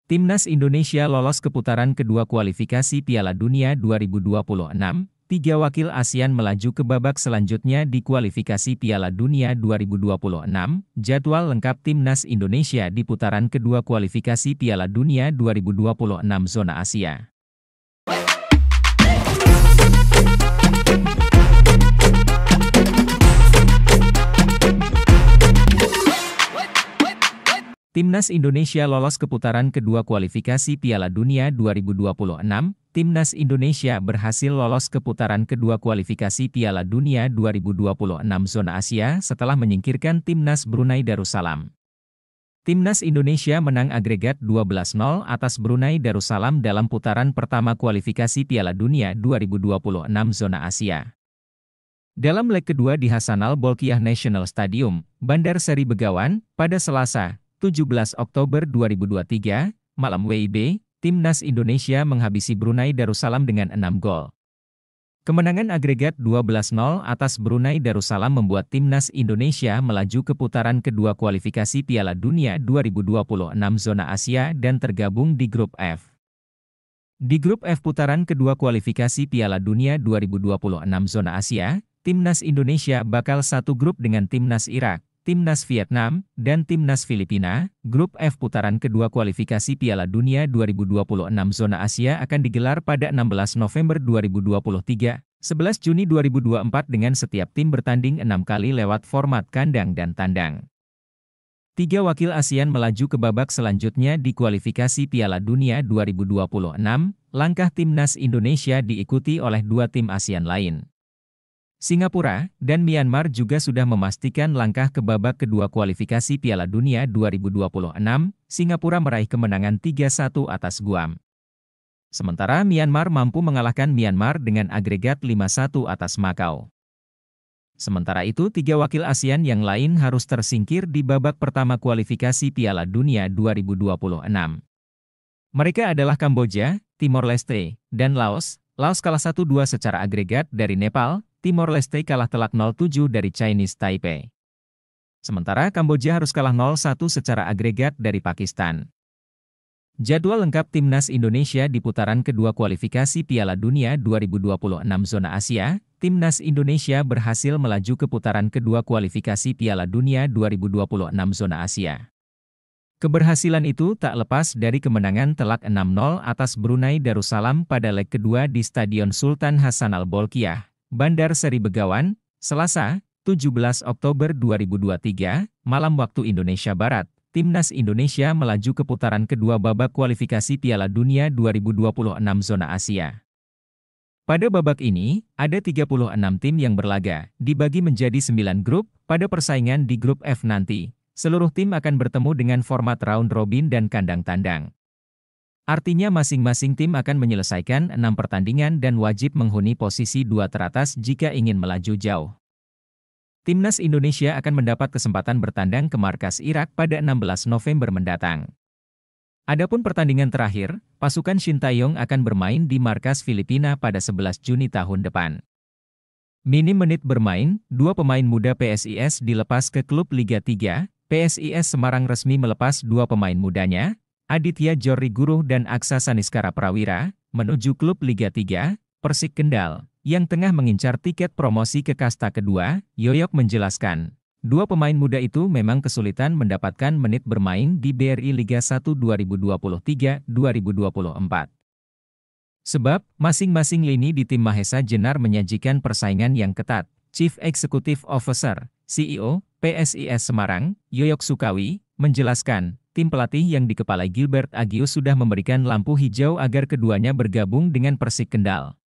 Timnas Indonesia lolos ke putaran kedua kualifikasi Piala Dunia 2026. 3 wakil ASEAN melaju ke babak selanjutnya di kualifikasi Piala Dunia 2026. Jadwal lengkap Timnas Indonesia di putaran kedua kualifikasi Piala Dunia 2026 zona Asia. Timnas Indonesia lolos ke putaran kedua kualifikasi Piala Dunia 2026. Timnas Indonesia berhasil lolos ke putaran kedua kualifikasi Piala Dunia 2026 zona Asia setelah menyingkirkan Timnas Brunei Darussalam. Timnas Indonesia menang agregat 12-0 atas Brunei Darussalam dalam putaran pertama kualifikasi Piala Dunia 2026 zona Asia. Dalam leg kedua di Hassanal Bolkiah National Stadium, Bandar Seri Begawan, pada Selasa, 17 Oktober 2023, malam WIB, Timnas Indonesia menghabisi Brunei Darussalam dengan 6 gol. Kemenangan agregat 12-0 atas Brunei Darussalam membuat Timnas Indonesia melaju ke putaran kedua kualifikasi Piala Dunia 2026 zona Asia dan tergabung di Grup F. Di Grup F putaran kedua kualifikasi Piala Dunia 2026 zona Asia, Timnas Indonesia bakal satu grup dengan Timnas Irak, Timnas Vietnam, dan Timnas Filipina. Grup F putaran kedua kualifikasi Piala Dunia 2026 zona Asia akan digelar pada 16 November 2023, 11 Juni 2024 dengan setiap tim bertanding 6 kali lewat format kandang dan tandang. 3 wakil ASEAN melaju ke babak selanjutnya di kualifikasi Piala Dunia 2026. Langkah Timnas Indonesia diikuti oleh 2 tim ASEAN lain. Singapura dan Myanmar juga sudah memastikan langkah ke babak kedua kualifikasi Piala Dunia 2026. Singapura meraih kemenangan 3-1 atas Guam. Sementara Myanmar mampu mengalahkan Myanmar dengan agregat 5-1 atas Makau. Sementara itu 3 wakil ASEAN yang lain harus tersingkir di babak pertama kualifikasi Piala Dunia 2026. Mereka adalah Kamboja, Timor Leste, dan Laos. Laos kalah 1-2 secara agregat dari Nepal. Timor Leste kalah telak 0-7 dari Chinese Taipei. Sementara Kamboja harus kalah 0-1 secara agregat dari Pakistan. Jadwal lengkap Timnas Indonesia di putaran kedua kualifikasi Piala Dunia 2026 zona Asia. Timnas Indonesia berhasil melaju ke putaran kedua kualifikasi Piala Dunia 2026 zona Asia. Keberhasilan itu tak lepas dari kemenangan telak 6-0 atas Brunei Darussalam pada leg kedua di Stadion Sultan Hassanal Bolkiah, Bandar Seri Begawan, Selasa, 17 Oktober 2023, malam waktu Indonesia Barat. Timnas Indonesia melaju ke putaran kedua babak kualifikasi Piala Dunia 2026 zona Asia. Pada babak ini, ada 36 tim yang berlaga, dibagi menjadi 9 grup. Pada persaingan di Grup F nanti, seluruh tim akan bertemu dengan format round robin dan kandang tandang. Artinya masing-masing tim akan menyelesaikan 6 pertandingan dan wajib menghuni posisi 2 teratas jika ingin melaju jauh. Timnas Indonesia akan mendapat kesempatan bertandang ke markas Irak pada 16 November mendatang. Adapun pertandingan terakhir, pasukan Sintayong akan bermain di markas Filipina pada 11 Juni tahun depan. Minim menit bermain, 2 pemain muda PSIS dilepas ke klub Liga 3, PSIS Semarang resmi melepas 2 pemain mudanya, Aditya Johri Guruh dan Aksa Saniskara Prawira, menuju klub Liga 3, Persik Kendal, yang tengah mengincar tiket promosi ke kasta kedua. Yoyok menjelaskan, 2 pemain muda itu memang kesulitan mendapatkan menit bermain di BRI Liga 1 2023-2024. Sebab, masing-masing lini di tim Mahesa Jenar menyajikan persaingan yang ketat. Chief Executive Officer, CEO, PSIS Semarang, Yoyok Sukawi, menjelaskan, tim pelatih yang dikepalai Gilbert Agius sudah memberikan lampu hijau agar keduanya bergabung dengan Persik Kendal.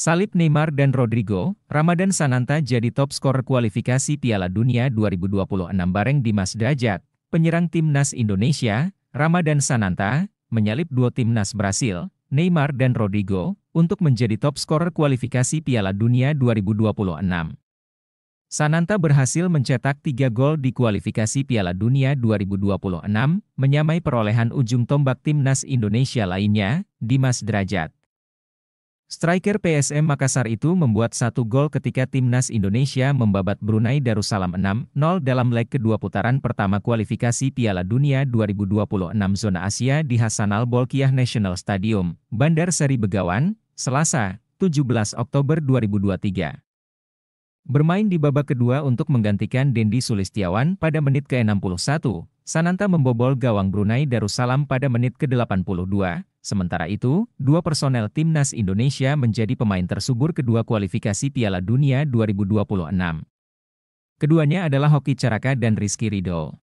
Salib Neymar dan Rodrigo, Ramadan Sananta jadi top skor kualifikasi Piala Dunia 2026 bareng Dimas Derajat. Penyerang Timnas Indonesia, Ramadan Sananta, menyalip duo Timnas Brasil, Neymar dan Rodrigo, untuk menjadi top skor kualifikasi Piala Dunia 2026. Sananta berhasil mencetak 3 gol di kualifikasi Piala Dunia 2026, menyamai perolehan ujung tombak Timnas Indonesia lainnya, Dimas Derajat. Striker PSM Makassar itu membuat 1 gol ketika timnas Indonesia membabat Brunei Darussalam 6-0 dalam leg kedua putaran pertama kualifikasi Piala Dunia 2026 zona Asia di Hassanal Bolkiah National Stadium, Bandar Seri Begawan, Selasa, 17 Oktober 2023. Bermain di babak kedua untuk menggantikan Dendi Sulistiawan pada menit ke-61, Sananta membobol gawang Brunei Darussalam pada menit ke-82. Sementara itu, 2 personel timnas Indonesia menjadi pemain tersubur kedua kualifikasi Piala Dunia 2026. Keduanya adalah Hoki Caraka dan Rizky Ridho.